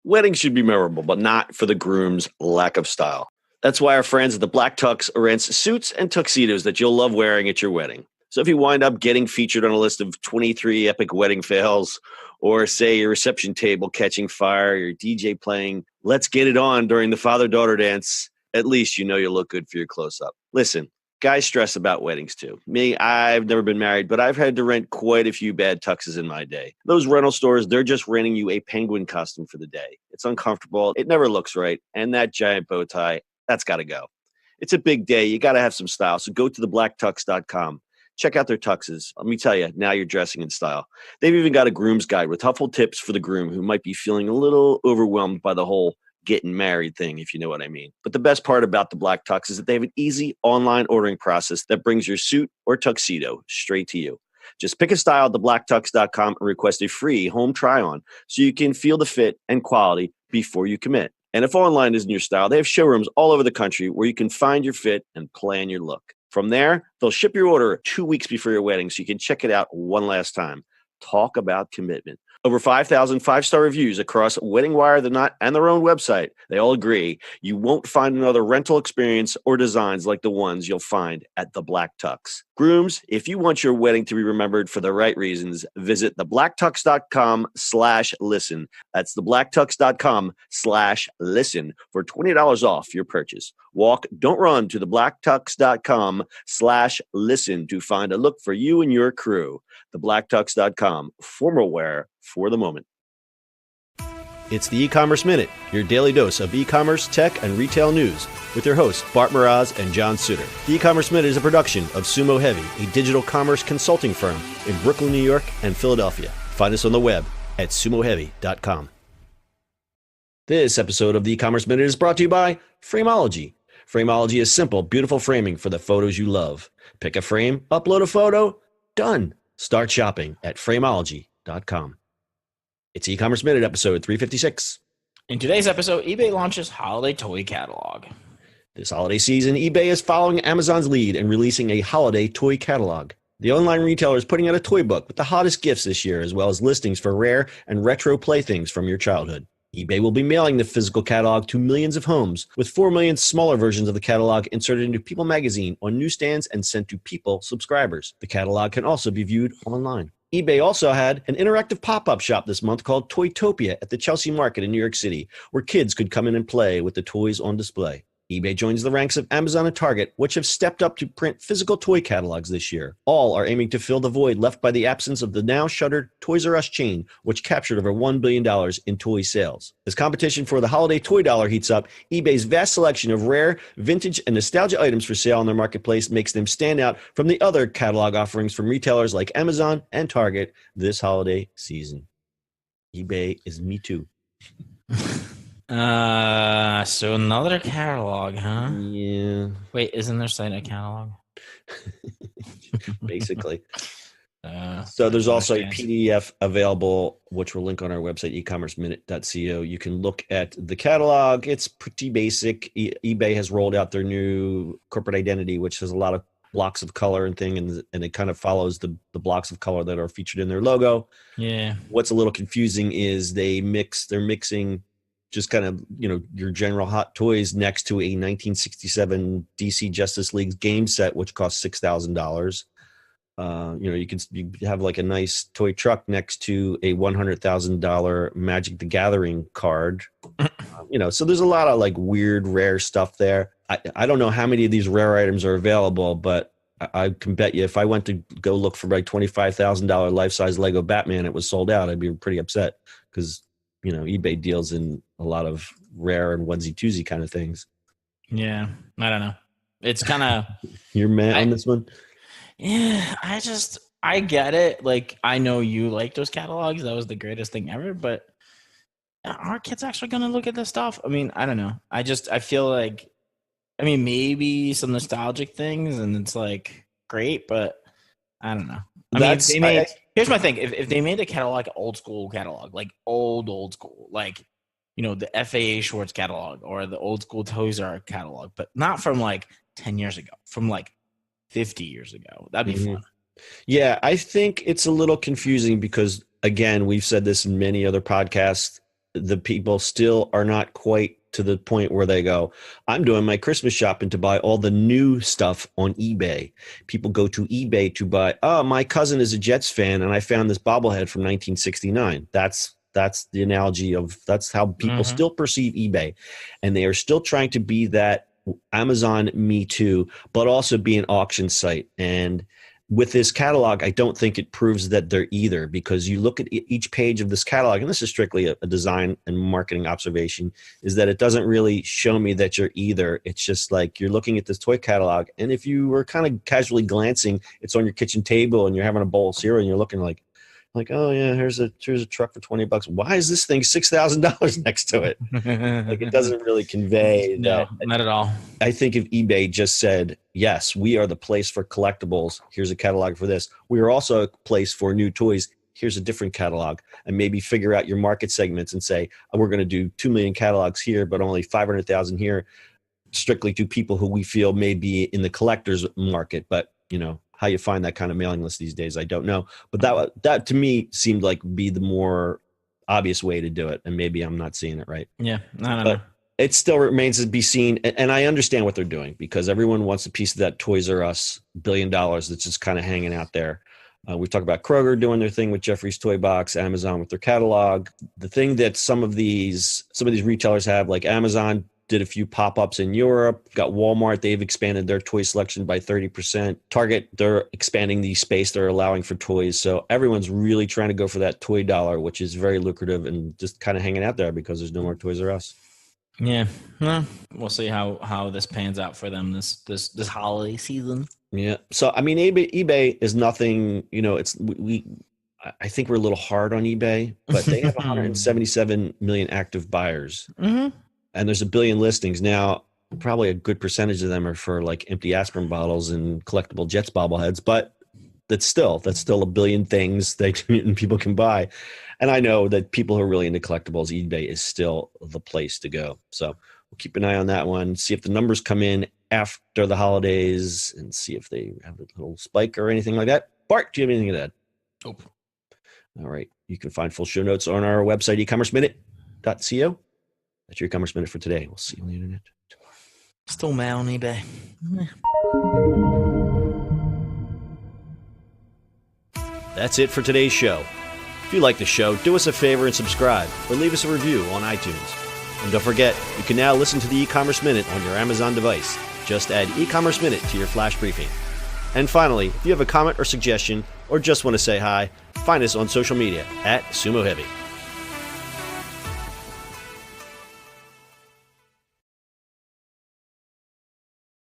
Weddings should be memorable, but not for the groom's lack of style. That's why our friends at the Black Tux rents suits and tuxedos that you'll love wearing at your wedding. So if you wind up getting featured on a list of 23 epic wedding fails, or say your reception table catching fire, your DJ playing Let's Get It On during the father-daughter dance, at least you know you'll look good for your close-up. Listen, guys stress about weddings too. Me, I've never been married, but I've had to rent quite a few bad tuxes in my day. Those rental stores, they're just renting you a penguin costume for the day. It's uncomfortable, it never looks right, and that giant bow tie, that's got to go. It's a big day. You got to have some style. So go to theblacktux.com. Check out their tuxes. Let me tell you, now you're dressing in style. They've even got a groom's guide with helpful tips for the groom who might be feeling a little overwhelmed by the whole getting married thing, if you know what I mean. But the best part about the Black Tux is that they have an easy online ordering process that brings your suit or tuxedo straight to you. Just pick a style at theblacktux.com and request a free home try-on so you can feel the fit and quality before you commit. And if online isn't your style, they have showrooms all over the country where you can find your fit and plan your look. From there, they'll ship your order 2 weeks before your wedding so you can check it out one last time. Talk about commitment. Over 5,000 five-star reviews across Wedding Wire, The Knot, and their own website. They all agree you won't find another rental experience or designs like the ones you'll find at the Black Tux. Grooms, if you want your wedding to be remembered for the right reasons, visit theblacktux.com/listen. That's theblacktux.com/listen for $20 off your purchase. Walk, don't run to theblacktux.com/listen to find a look for you and your crew. Theblacktux.com, formal wear for the moment. It's the E-Commerce Minute, your daily dose of e-commerce, tech, and retail news with your hosts, Bart Mraz and John Suter. The E-Commerce Minute is a production of Sumo Heavy, a digital commerce consulting firm in Brooklyn, New York, and Philadelphia. Find us on the web at sumoheavy.com. This episode of the E-Commerce Minute is brought to you by Frameology. Frameology is simple, beautiful framing for the photos you love. Pick a frame, upload a photo, done. Start shopping at Frameology.com. It's E-Commerce Minute, episode 356. In today's episode, eBay launches holiday toy catalog. This holiday season, eBay is following Amazon's lead and releasing a holiday toy catalog. The online retailer is putting out a toy book with the hottest gifts this year, as well as listings for rare and retro playthings from your childhood. eBay will be mailing the physical catalog to millions of homes, with 4 million smaller versions of the catalog inserted into People magazine on newsstands and sent to People subscribers. The catalog can also be viewed online. eBay also had an interactive pop-up shop this month called Toytopia at the Chelsea Market in New York City, where kids could come in and play with the toys on display. eBay joins the ranks of Amazon and Target, which have stepped up to print physical toy catalogs this year. All are aiming to fill the void left by the absence of the now shuttered Toys R Us chain, which captured over $1 billion in toy sales. As competition for the holiday toy dollar heats up, eBay's vast selection of rare, vintage, and nostalgia items for sale on their marketplace makes them stand out from the other catalog offerings from retailers like Amazon and Target this holiday season. eBay is me too. So another catalog, huh? Yeah. Wait, isn't there site a catalog? Basically. So there's also a PDF available, which we'll link on our website, ecommerceminute.co. You can look at the catalog. It's pretty basic. eBay has rolled out their new corporate identity, which has a lot of blocks of color and it kind of follows the blocks of color that are featured in their logo. Yeah. What's a little confusing is they're mixing just kind of, your general hot toys next to a 1967 DC Justice League game set, which costs $6,000. You have like a nice toy truck next to a $100,000 Magic the Gathering card. So there's a lot of like weird, rare stuff there. I don't know how many of these rare items are available, but I can bet you if I went to go look for like $25,000 life-size Lego Batman, it was sold out, I'd be pretty upset because eBay deals in a lot of rare and onesie-twosie kind of things. Yeah, I don't know. It's kind of... You're mad on this one? Yeah, I get it. Like, I know you like those catalogs. That was the greatest thing ever, but are kids actually going to look at this stuff? I mean, I don't know. I feel like, maybe some nostalgic things, and it's like, great, but I don't know. Here's my thing. If they made a catalog, old school catalog, like old school, like, the FAA Schwartz catalog or the old school Toys R Us catalog, but not from like 10 years ago, from like 50 years ago. That'd be fun. Yeah, I think it's a little confusing because, again, we've said this in many other podcasts. the people still are not quite to the point where they go, I'm doing my Christmas shopping to buy all the new stuff on eBay. People go to eBay to buy, oh, my cousin is a Jets fan and I found this bobblehead from 1969. That's the analogy of, that's how people still perceive eBay. And they are still trying to be that Amazon Me Too, but also be an auction site. And with this catalog, I don't think it proves that they're either, because you look at each page of this catalog, and this is strictly a design and marketing observation, is that it doesn't really show me that you're either. It's just like you're looking at this toy catalog, and if you were kind of casually glancing, it's on your kitchen table and you're having a bowl of cereal and you're looking like, oh yeah, here's a truck for $20. Why is this thing $6,000 next to it? Like, it doesn't really convey. No, not at all. I think if eBay just said, yes, we are the place for collectibles, here's a catalog for this. We are also a place for new toys. Here's a different catalog, and maybe figure out your market segments and say, oh, we're going to do 2 million catalogs here, but only 500,000 here, strictly to people who we feel may be in the collector's market. But, how you find that kind of mailing list these days, I don't know. But that to me seemed like be the more obvious way to do it. And maybe I'm not seeing it right. Yeah, I don't know. It still remains to be seen. And I understand what they're doing, because everyone wants a piece of that Toys R Us $1 billion that's just kind of hanging out there. We talk about Kroger doing their thing with Jeffrey's Toy Box, Amazon with their catalog. The thing that some of these retailers have, like Amazon did a few pop-ups in Europe, got Walmart, they've expanded their toy selection by 30%. Target, they're expanding the space they're allowing for toys. So everyone's really trying to go for that toy dollar, which is very lucrative and just kind of hanging out there because there's no more Toys R Us. Yeah, well, we'll see how this pans out for them this holiday season. Yeah. So I mean, eBay is nothing. I think we're a little hard on eBay, but they have 177 million active buyers, and there's 1 billion listings now. Probably a good percentage of them are for like empty aspirin bottles and collectible Jets bobbleheads, but that's still 1 billion things that people can buy. And I know that people who are really into collectibles, eBay is still the place to go. So we'll keep an eye on that one, see if the numbers come in after the holidays, and see if they have a little spike or anything like that. Bart, do you have anything to add? Nope. All right. You can find full show notes on our website, ecommerceminute.co. That's your e-commerce minute for today. We'll see you on the internet tomorrow. Still mad on eBay. That's it for today's show. If you like the show, do us a favor and subscribe, or leave us a review on iTunes. And don't forget, you can now listen to the e-commerce minute on your Amazon device. Just add e-commerce minute to your flash briefing. And finally, if you have a comment or suggestion, or just want to say hi, find us on social media @SumoHeavy.